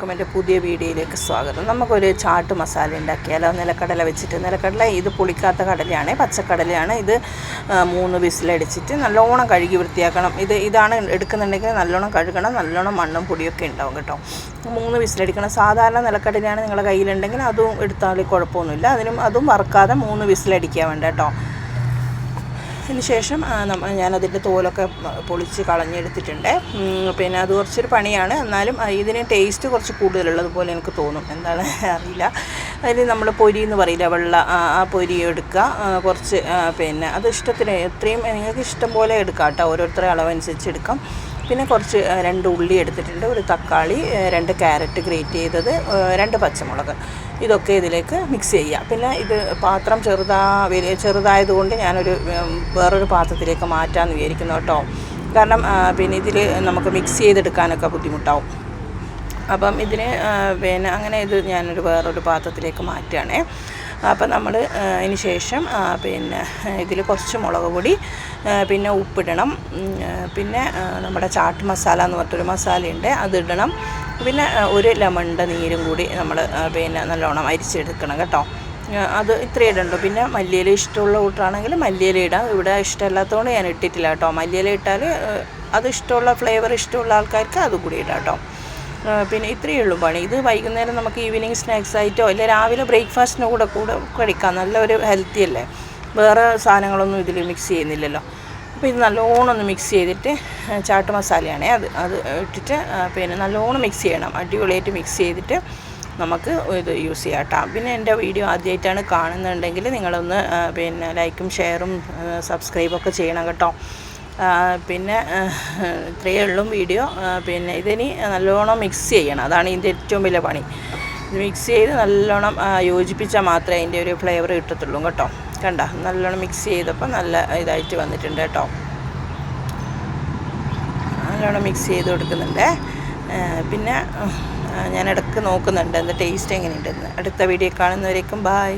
എൻ്റെ പുതിയ വീഡിയോയിലേക്ക് സ്വാഗതം. നമുക്കൊരു ചാട്ട് മസാല ഉണ്ടാക്കിയാലോ? നിലക്കടല വെച്ചിട്ട്. നിലക്കടല ഇത് പുളിക്കാത്ത കടലയാണ്, പച്ചക്കടലയാണ്. ഇത് 3 വിസിലടിച്ചിട്ട് നല്ലോണം കഴുകി വൃത്തിയാക്കണം. ഇതാണ് എടുക്കുന്നുണ്ടെങ്കിൽ നല്ലോണം കഴുകണം. നല്ലോണം മണ്ണും പൊടിയൊക്കെ ഉണ്ടാവും കേട്ടോ. 3 വിസിലടിക്കണം. സാധാരണ നിലക്കടലയാണ് നിങ്ങളുടെ കയ്യിലുണ്ടെങ്കിൽ അതും എടുത്താൽ കുഴപ്പമൊന്നുമില്ല. അതും വറുക്കാതെ 3 വിസിലടിക്കാൻ വേണ്ട കേട്ടോ. അതിന് ശേഷം ഞാനതിൻ്റെ തോലൊക്കെ പൊളിച്ച് കളഞ്ഞെടുത്തിട്ടുണ്ട്. പിന്നെ അത് കുറച്ചൊരു പണിയാണ്, എന്നാലും ഇതിന് ടേസ്റ്റ് കുറച്ച് കൂടുതലുള്ളതുപോലെ എനിക്ക് തോന്നും. എന്താണ് അറിയില്ല. അതിൽ നമ്മൾ പൊരി എന്ന് പറയില്ല, വെള്ള ആ പൊരി എടുക്കുക. കുറച്ച് പിന്നെ അത് ഇഷ്ടത്തിന് എത്രയും നിങ്ങൾക്ക് ഇഷ്ടം പോലെ എടുക്കാം കേട്ടോ. ഓരോരുത്തരുടെ അളവനുസരിച്ച് എടുക്കാം. പിന്നെ കുറച്ച് 2 ഉള്ളി എടുത്തിട്ടുണ്ട്, ഒരു തക്കാളി, 2 ക്യാരറ്റ് ഗ്രേറ്റ് ചെയ്തത്, 2 പച്ചമുളക്. ഇതൊക്കെ ഇതിലേക്ക് മിക്സ് ചെയ്യുക. പിന്നെ ഇത് പാത്രം ചെറുതായതുകൊണ്ട് ഞാനൊരു വേറൊരു പാത്രത്തിലേക്ക് മാറ്റാമെന്ന് വിചാരിക്കുന്നു കേട്ടോ. കാരണം പിന്നെ ഇതിൽ നമുക്ക് മിക്സ് ചെയ്തെടുക്കാനൊക്കെ ബുദ്ധിമുട്ടാവും. അപ്പം ഇതിന് പിന്നെ അങ്ങനെ ഇത് ഞാനൊരു വേറൊരു പാത്രത്തിലേക്ക് മാറ്റുകയാണേ. അപ്പം നമ്മൾ അതിന് ശേഷം പിന്നെ ഇതിൽ കുറച്ച് മുളക് പൊടി, പിന്നെ ഉപ്പിടണം. പിന്നെ നമ്മുടെ ചാട്ട് മസാല എന്ന് പറഞ്ഞിട്ടൊരു മസാലയുണ്ട്, അതിടണം. പിന്നെ ഒരു ലെമണിൻ്റെ നീരും കൂടി നമ്മൾ പിന്നെ നല്ലോണം അരിച്ചെടുക്കണം കേട്ടോ. അത് ഇത്രയേ ഇടണ്ടോ. പിന്നെ മല്ലിയില ഇഷ്ടമുള്ള കൂട്ടാണെങ്കിൽ മല്ലിയില ഇടാം. ഇവിടെ ഇഷ്ടമില്ലാത്തതുകൊണ്ട് ഞാൻ ഇട്ടിട്ടില്ല കേട്ടോ. മല്ലിയില ഇട്ടാൽ അത് ഇഷ്ടമുള്ള ഫ്ലേവർ ഇഷ്ടമുള്ള ആൾക്കാർക്ക് അതും കൂടി ഇടാം കേട്ടോ. പിന്നെ ഇത്രയേ ഉള്ളൂ പണി. ഇത് വൈകുന്നേരം നമുക്ക് ഈവനിങ് സ്നാക്സ് ആയിട്ടോ അല്ലെങ്കിൽ രാവിലെ ബ്രേക്ക്ഫാസ്റ്റിന് കൂടെ കഴിക്കാം. നല്ലൊരു ഹെൽത്തി അല്ലേ. വേറെ സാധനങ്ങളൊന്നും ഇതിൽ മിക്സ് ചെയ്യുന്നില്ലല്ലോ. അപ്പോൾ ഇത് നല്ലോണം ഒന്ന് മിക്സ് ചെയ്തിട്ട്, ചാട്ട് മസാലയാണേ അത് ഇട്ടിട്ട് പിന്നെ നല്ലോണം മിക്സ് ചെയ്യണം. അടിപൊളിയായിട്ട് മിക്സ് ചെയ്തിട്ട് നമുക്ക് ഇത് യൂസ് ചെയ്യാം കേട്ടോ. പിന്നെ എൻ്റെ വീഡിയോ ആദ്യമായിട്ടാണ് കാണുന്നുണ്ടെങ്കിൽ നിങ്ങളൊന്ന് പിന്നെ ലൈക്കും ഷെയറും സബ്സ്ക്രൈബൊക്കെ ചെയ്യണം കേട്ടോ. പിന്നെ ഇത്രയേ ഉള്ളൂ വീഡിയോ. പിന്നെ ഇതിനി നല്ലോണം മിക്സ് ചെയ്യണം, അതാണ് ഇതിൻ്റെ ഏറ്റവും വലിയ പണി. ഇത് മിക്സ് ചെയ്ത് നല്ലോണം യോജിപ്പിച്ചാൽ മാത്രമേ അതിൻ്റെ ഒരു ഫ്ലേവർ കിട്ടത്തുള്ളൂ കേട്ടോ. കണ്ട, നല്ലോണം മിക്സ് ചെയ്തപ്പോൾ നല്ല ഇതായിട്ട് വന്നിട്ടുണ്ട് കേട്ടോ. നല്ലോണം മിക്സ് ചെയ്ത് കൊടുക്കുന്നുണ്ട്. പിന്നെ ഞാൻ ഇടയ്ക്ക് നോക്കുന്നുണ്ട് എന്താ ടേസ്റ്റ് എങ്ങനെയുണ്ടെന്ന്. അടുത്ത വീഡിയോ കാണുന്നവരേക്കും ബായ്.